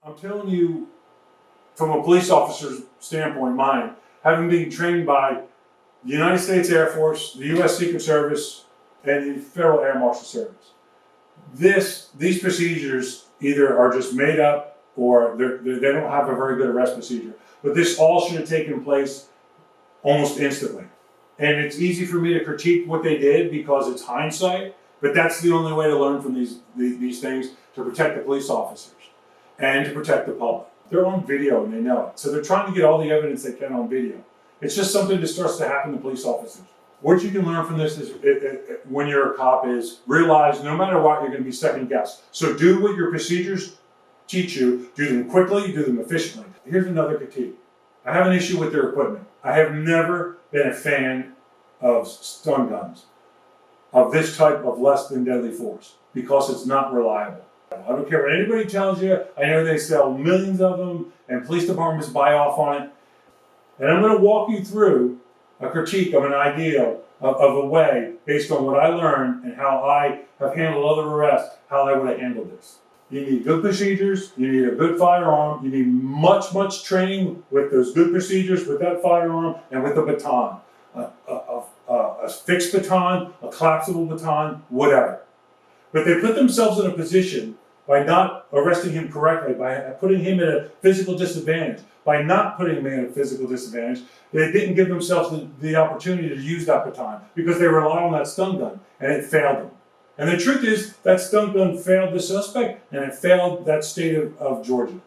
I'm telling you, from a police officer's standpoint, mine, having been trained by the United States Air Force, the U.S. Secret Service, and the Federal Air Marshal Service, these procedures either are just made up or they don't have a very good arrest procedure. But this all should have taken place almost instantly. And it's easy for me to critique what they did because it's hindsight, but that's the only way to learn from these things, to protect the police officers and to protect the public. They're on video and they know it. So they're trying to get all the evidence they can on video. It's just something that starts to happen to police officers. What you can learn from this is, when you're a cop, is realize no matter what, you're going to be second guessed. So do what your procedures teach you, do them quickly, do them efficiently. Here's another critique. I have an issue with their equipment. I have never been a fan of stun guns, of this type of less than deadly force, because it's not reliable. I don't care what anybody tells you. I know they sell millions of them and police departments buy off on it. And I'm going to walk you through a critique of an idea of a way, based on what I learned and how I have handled other arrests, how I would have handled this. You need good procedures, you need a good firearm, you need much training with those good procedures, with that firearm, and with a baton. A fixed baton, a collapsible baton, whatever. But they put themselves in a position by not arresting him correctly, by putting him at a physical disadvantage. By not putting him in a physical disadvantage, they didn't give themselves the opportunity to use that baton because they relied on that stun gun, and it failed them. And the truth is, that stun gun failed the suspect, and it failed that state of Georgia.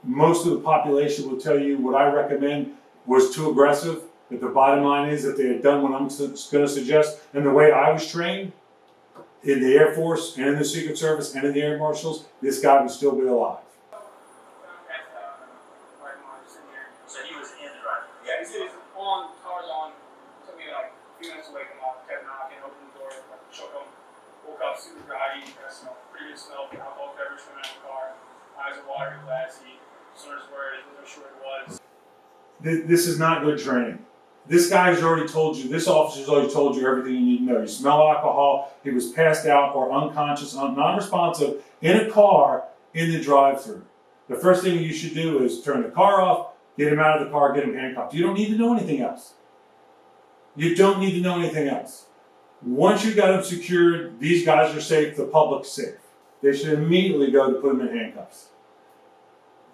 Most of the population will tell you what I recommend was too aggressive, but the bottom line is that they had done what I'm going to suggest, and the way I was trained in the Air Force and in the Secret Service and in the Air Marshals, this guy would still be alive. So he was in the drive. Yeah, he said he was on, cars on, took me like a few minutes to wake him up, kept knocking, opened the door, shook him, woke up super groggy, pretty good smell of alcohol beverage coming out of the car, eyes are watering, glassy, sort of where he wasn't sure it was. This is not good training. This guy's already told you, this officer's already told you everything you need to know. You smell alcohol, he was passed out or unconscious, non-responsive in a car in the drive-thru. The first thing you should do is turn the car off, get him out of the car, get him handcuffed. You don't need to know anything else. You don't need to know anything else. Once you got him secured, these guys are safe, the public's safe. They should immediately go to put him in handcuffs.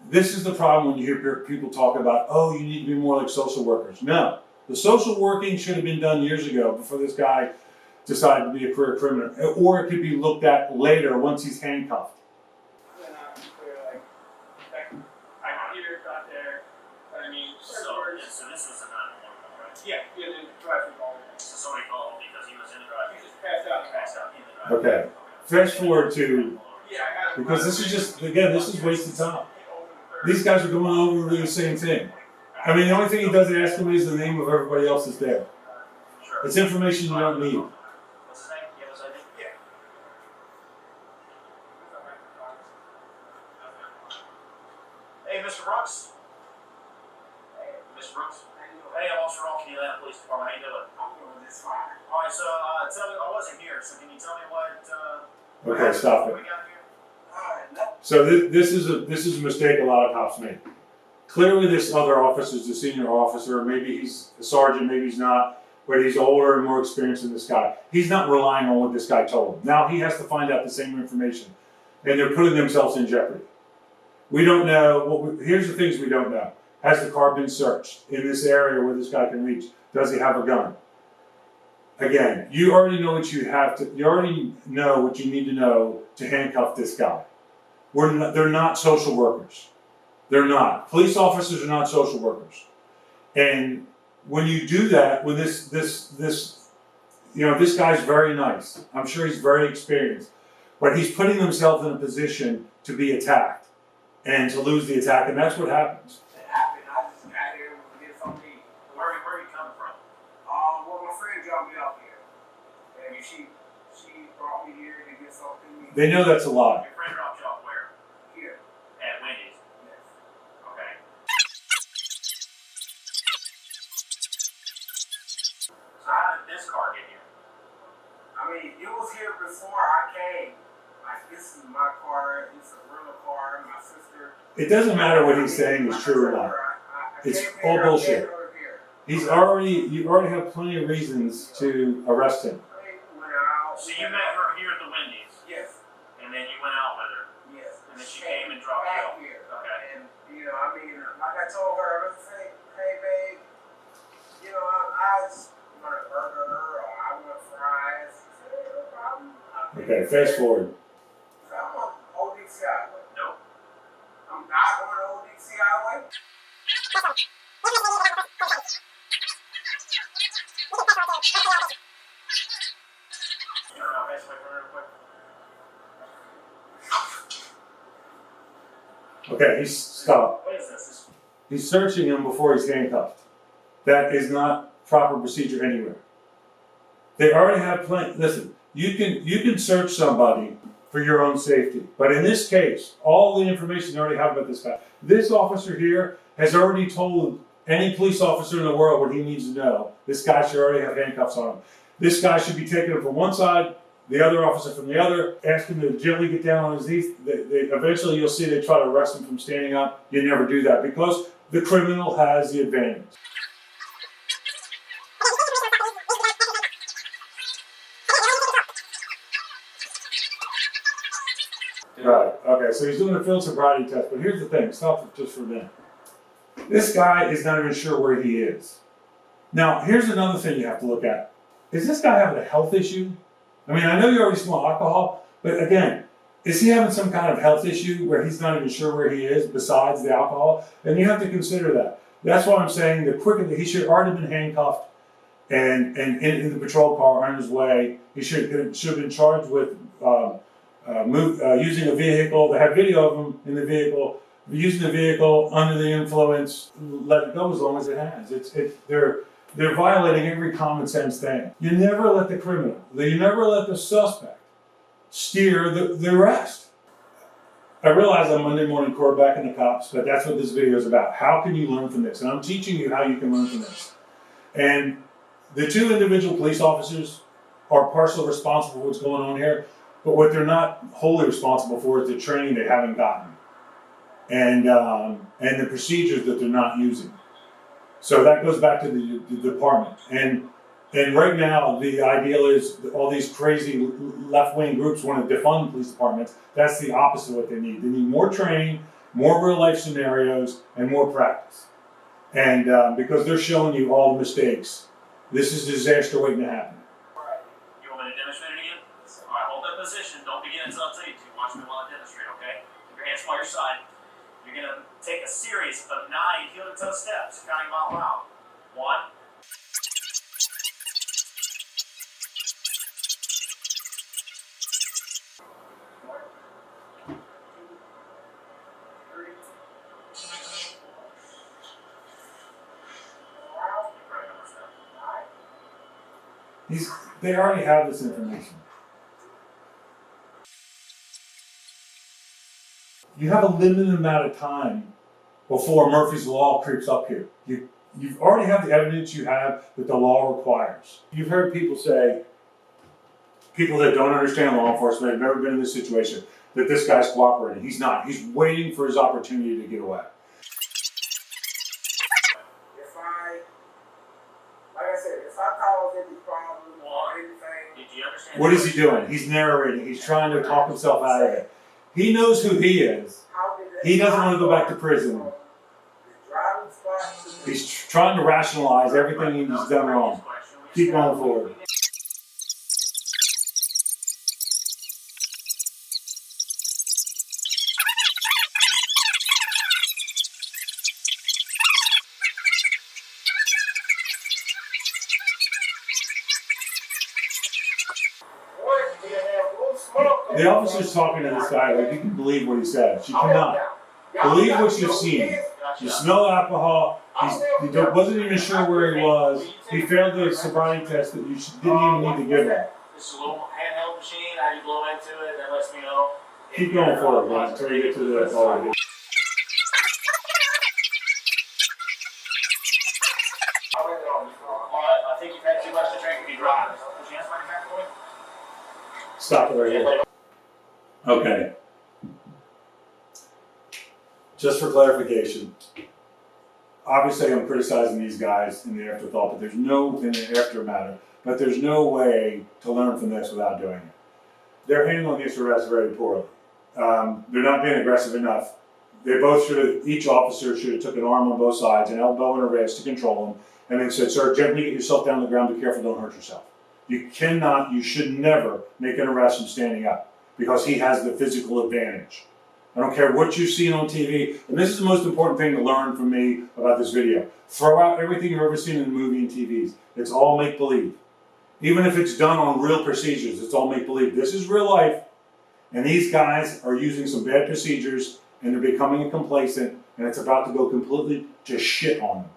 This is the problem when you hear people talk about, oh, you need to be more like social workers. No, the social working should have been done years ago before this guy decided to be a career criminal. Or it could be looked at later once he's handcuffed. So this was a 911 call, right? Yeah, the drive-thru call. So somebody called because he was in the drive-thru. He just passed out in the drive-thru. Okay. Fast forward to, because this is just, again, this is wasted time. These guys are going over the same thing. I mean, the only thing he doesn't ask him is the name of everybody else that's there. Sure. It's information you don't need. What's his name? Yeah, what's his name? Yeah. Hey, Mr. Brooks. Mr. Brooks? Hey, I'm Officer Rock, Atlanta Police Department. How you doing? I'm doing this fine. All right, so tell me, I wasn't here, so can you tell me what? Okay, stop it. We got here? So this is a mistake a lot of cops make. Clearly, this other officer is the senior officer. Maybe he's a sergeant, maybe he's not, but he's older and more experienced than this guy. He's not relying on what this guy told him. Now he has to find out the same information, and they're putting themselves in jeopardy. We don't know. Here's the things we don't know. Has the car been searched in this area where this guy can reach? Does he have a gun? Again, you already know what you have to. You already know what you need to know to handcuff this guy. They're not social workers. They're not. Police officers are not social workers. And when you do that, when this guy's very nice. I'm sure he's very experienced, but he's putting himself in a position to be attacked and to lose the attack, and that's what happens. She brought me here to get something. They know that's a lie. Your friend dropped you off where? Here. At Wendy's? Yes. Okay. So how did this car get here? I mean, it was here before I came. Like, this is my car, it's a rental car. My sister It doesn't matter what he's saying is true or not. It's all bullshit. You already have plenty of reasons to arrest him. So you met her here at the Wendy's? Yes. And then you went out with her? Yes. And then she came and dropped you? Here. Okay. And, like I told her, I was saying, hey, babe, I just want a burger or I want fries. She said, hey, no problem. Okay, fast forward. So I'm on ODC Highway. Nope. I'm not on ODC Highway. Okay, he's stopped. What is this? He's searching him before he's handcuffed. That is not proper procedure anywhere. They already have plenty. Listen, you can search somebody for your own safety, but in this case, all the information they already have about this guy. This officer here has already told any police officer in the world what he needs to know. This guy should already have handcuffs on him. This guy should be taken from one side, the other officer from the other, ask him to gently get down on his knees. Eventually you'll see they try to arrest him from standing up. You never do that because the criminal has the advantage. Right, okay, so he's doing a field sobriety test, but here's the thing, stop just for a minute. This guy is not even sure where he is. Now, here's another thing you have to look at. Is this guy having a health issue? I mean, I know you already smell alcohol, but again, is he having some kind of health issue where he's not even sure where he is besides the alcohol? And you have to consider that. That's why I'm saying the quicker that he should have already been handcuffed and in the patrol car on his way. He should have been charged with using a vehicle. They have video of him in the vehicle, using the vehicle under the influence. Let it go as long as it has. They're violating every common sense thing. You never let the criminal, you never let the suspect steer the arrest. I realize I'm Monday morning quarterbacking the cops, but that's what this video is about. How can you learn from this? And I'm teaching you how you can learn from this. And the two individual police officers are partially responsible for what's going on here, but what they're not wholly responsible for is the training they haven't gotten and the procedures that they're not using. So that goes back to the department. And right now, the ideal is all these crazy left-wing groups want to defund police departments. That's the opposite of what they need. They need more training, more real-life scenarios, and more practice. And because they're showing you all the mistakes, this is a disaster waiting to happen. You want me to demonstrate it again? All right, hold that position. Don't begin until I tell you to. Watch me while I demonstrate, okay? Keep your hands by your side. You're going to take a series of 9 heel-to-toe steps, counting them out loud. 1, 3. They already have this information. You have a limited amount of time before Murphy's Law creeps up here. You already have the evidence you have that the law requires. You've heard people say, people that don't understand law enforcement, have never been in this situation, that this guy's cooperating. He's not. He's waiting for his opportunity to get away. If I cause any problem or anything. Did you understand? What is he doing? He's narrating. He's trying to talk himself out of it. He knows who he is. He doesn't want to go back to prison. He's trying to rationalize everything he's done wrong. Keep going forward. The officer's talking to this guy like you can believe what he said. She cannot. Believe what you've seen. You smell alcohol. He wasn't even sure where he was. He failed the sobriety test that you didn't even need to give him. This is a little handheld machine. I just blow into it. That lets me know. Keep going forward, guys, until you get to the authority. I think you've had too much to drink and be driving. Would you answer my back for me? Stop it right here. Okay. Just for clarification, obviously I'm criticizing these guys in the afterthought, but there's no, in the aftermatter, but there's no way to learn from this without doing it. They're handling this arrest very poorly. They're not being aggressive enough. They both should have, each officer should have took an arm on both sides, an elbow and a wrist to control him, and then said, sir, gently get yourself down on the ground, be careful, don't hurt yourself. You cannot, you should never make an arrest from standing up because he has the physical advantage. I don't care what you've seen on TV, and this is the most important thing to learn from me about this video. Throw out everything you've ever seen in the movie and TVs. It's all make-believe. Even if it's done on real procedures, it's all make-believe. This is real life, and these guys are using some bad procedures, and they're becoming complacent, and it's about to go completely to shit on them.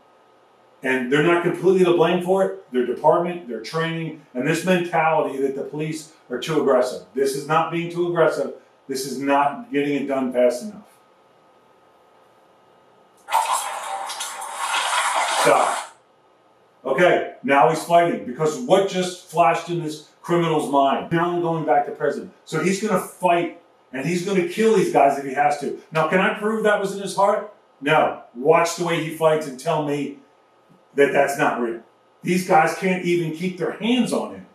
And they're not completely to blame for it. Their department, their training, and this mentality that the police are too aggressive. This is not being too aggressive. This is not getting it done fast enough. Stop. Okay, now he's fighting because what just flashed in this criminal's mind? Now I'm going back to prison. So he's going to fight and he's going to kill these guys if he has to. Now, can I prove that was in his heart? No. Watch the way he fights and tell me that that's not real. These guys can't even keep their hands on him.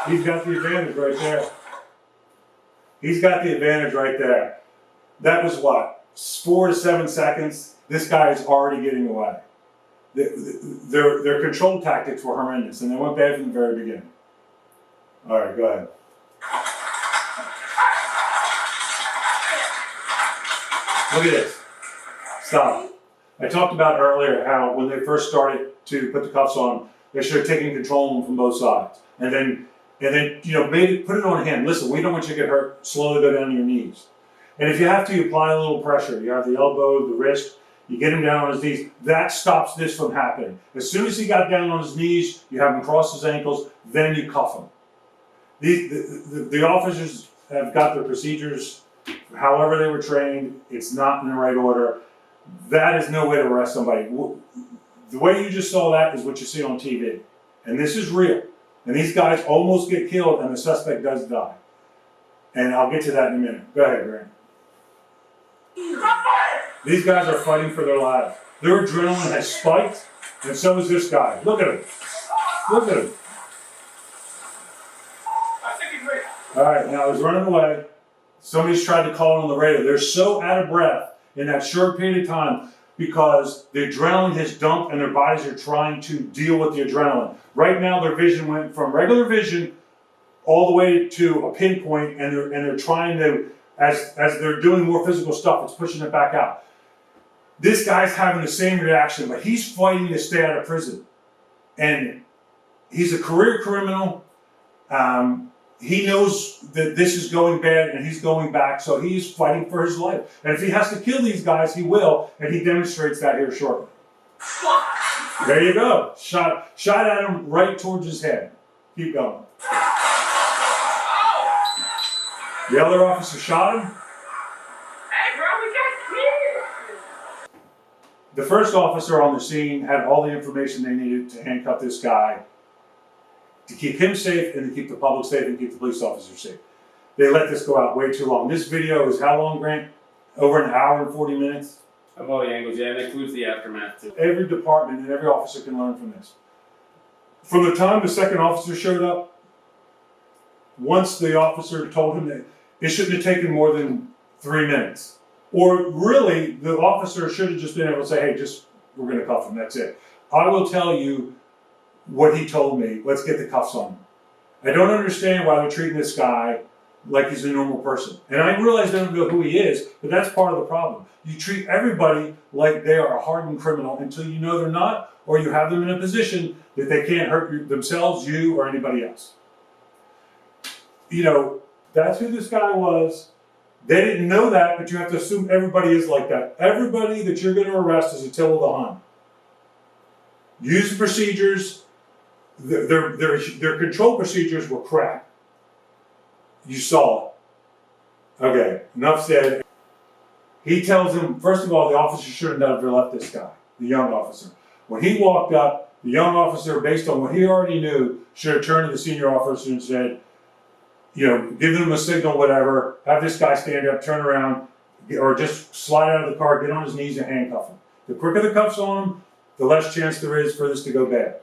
He's got the advantage right there. He's got the advantage right there. That was what? 4 to 7 seconds. This guy is already getting away. Their control tactics were horrendous, and they went bad from the very beginning. All right, go ahead. Look at this. Stop. I talked about earlier how when they first started to put the cuffs on, they should have taken control of them from both sides, and then put it on him. Listen, we don't want you to get hurt. Slowly go down to your knees. And if you have to, you apply a little pressure. You have the elbow, the wrist. You get him down on his knees. That stops this from happening. As soon as he got down on his knees, you have him cross his ankles. Then you cuff him. The officers have got their procedures. However they were trained, it's not in the right order. That is no way to arrest somebody. The way you just saw that is what you see on TV. And this is real. And these guys almost get killed, and the suspect does die. And I'll get to that in a minute. Go ahead, Grant. These guys are fighting for their lives. Their adrenaline has spiked, and so is this guy. Look at him. Look at him. All right, now he's running away. Somebody's tried to call him on the radio. They're so out of breath in that short period of time because the adrenaline has dumped and their bodies are trying to deal with the adrenaline. Right now, their vision went from regular vision all the way to a pinpoint, and they're trying to, as they're doing more physical stuff, it's pushing it back out. This guy's having the same reaction, but he's fighting to stay out of prison. And he's a career criminal. He knows that this is going bad and he's going back, so he's fighting for his life. And if he has to kill these guys, he will, and he demonstrates that here shortly. There you go. Shot at him right towards his head. Keep going. The other officer shot him. Hey, bro, we got here. The first officer on the scene had all the information they needed to handcuff this guy, to keep him safe and to keep the public safe and keep the police officers safe. They let this go out way too long. This video is how long, Grant? Over an hour and 40 minutes? Of all the angles, yeah, and it includes the aftermath too. Every department and every officer can learn from this. From the time the second officer showed up, once the officer told him that it shouldn't have taken more than 3 minutes. Or really, the officer should have just been able to say, hey, we're going to cuff him, that's it. I will tell you what he told me. Let's get the cuffs on him. I don't understand why they're treating this guy like he's a normal person. And I realize they don't know who he is, but that's part of the problem. You treat everybody like they are a hardened criminal until you know they're not, or you have them in a position that they can't hurt themselves, you, or anybody else. You know, that's who this guy was. They didn't know that, but you have to assume everybody is like that. Everybody that you're going to arrest is Attila the Hun. Use the procedures. Their control procedures were crap. You saw it. Okay, enough said. He tells him, first of all, the officer shouldn't have ever left this guy, the young officer. When he walked up, the young officer, based on what he already knew, should have turned to the senior officer and said, give him a signal, whatever, have this guy stand up, turn around, or just slide out of the car, get on his knees and handcuff him. The quicker the cuffs on him, the less chance there is for this to go bad.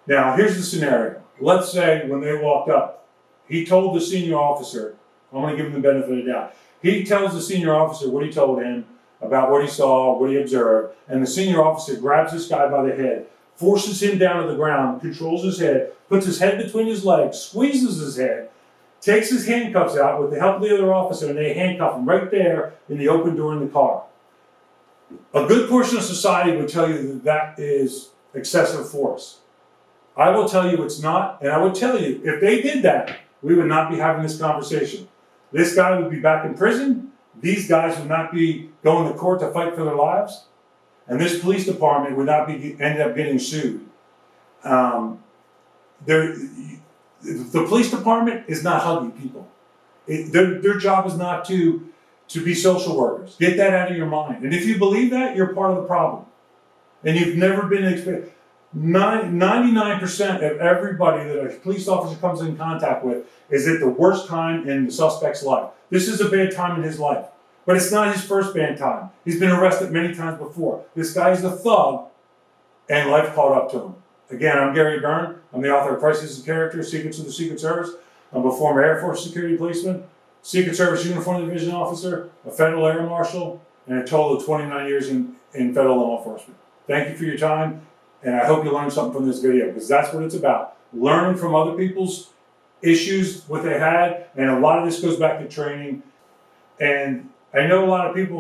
Now, here's the scenario. Let's say when they walked up, he told the senior officer, I'm going to give him the benefit of the doubt. He tells the senior officer what he told him about what he saw, what he observed, and the senior officer grabs this guy by the head, forces him down to the ground, controls his head, puts his head between his legs, squeezes his head, takes his handcuffs out with the help of the other officer, and they handcuff him right there in the open door in the car. A good portion of society would tell you that that is excessive force. I will tell you it's not, and I would tell you, if they did that, we would not be having this conversation. This guy would be back in prison. These guys would not be going to court to fight for their lives. And this police department would not be end up getting sued. The police department is not hugging people. Their job is not to be social workers. Get that out of your mind. And if you believe that, you're part of the problem. And you've never been experienced. 99% of everybody that a police officer comes in contact with is at the worst time in the suspect's life. This is a bad time in his life. But it's not his first bad time. He's been arrested many times before. This guy's a thug, and life caught up to him. Again, I'm Gary Byrne. I'm the author of Crisis of Character, Secrets of the Secret Service. I'm a former Air Force security policeman, Secret Service Uniform Division officer, a federal air marshal, and a total of 29 years in federal law enforcement. Thank you for your time, and I hope you learned something from this video, because that's what it's about. Learning from other people's issues, what they had, and a lot of this goes back to training. And I know a lot of people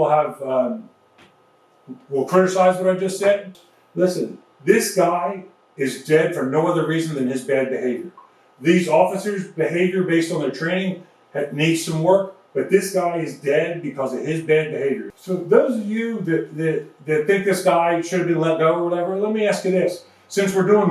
will criticize what I just said. Listen, this guy is dead for no other reason than his bad behavior. These officers' behavior based on their training needs some work, but this guy is dead because of his bad behavior. So those of you that think this guy should have been let go or whatever, let me ask you this. Since we're doing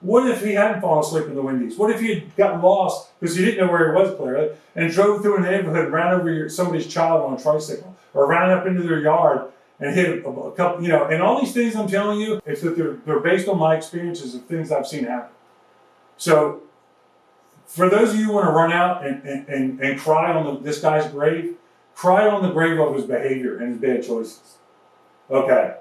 what if he hadn't fallen asleep in the Wendy's? What if he had gotten lost because he didn't know where he was, clearly, and drove through a neighborhood and ran over somebody's child on a tricycle, or ran up into their yard and hit a couple, and all these things I'm telling you, it's that they're based on my experiences of things I've seen happen. So, for those of you who want to run out and cry on this guy's grave, cry on the grave of his behavior and his bad choices. Okay,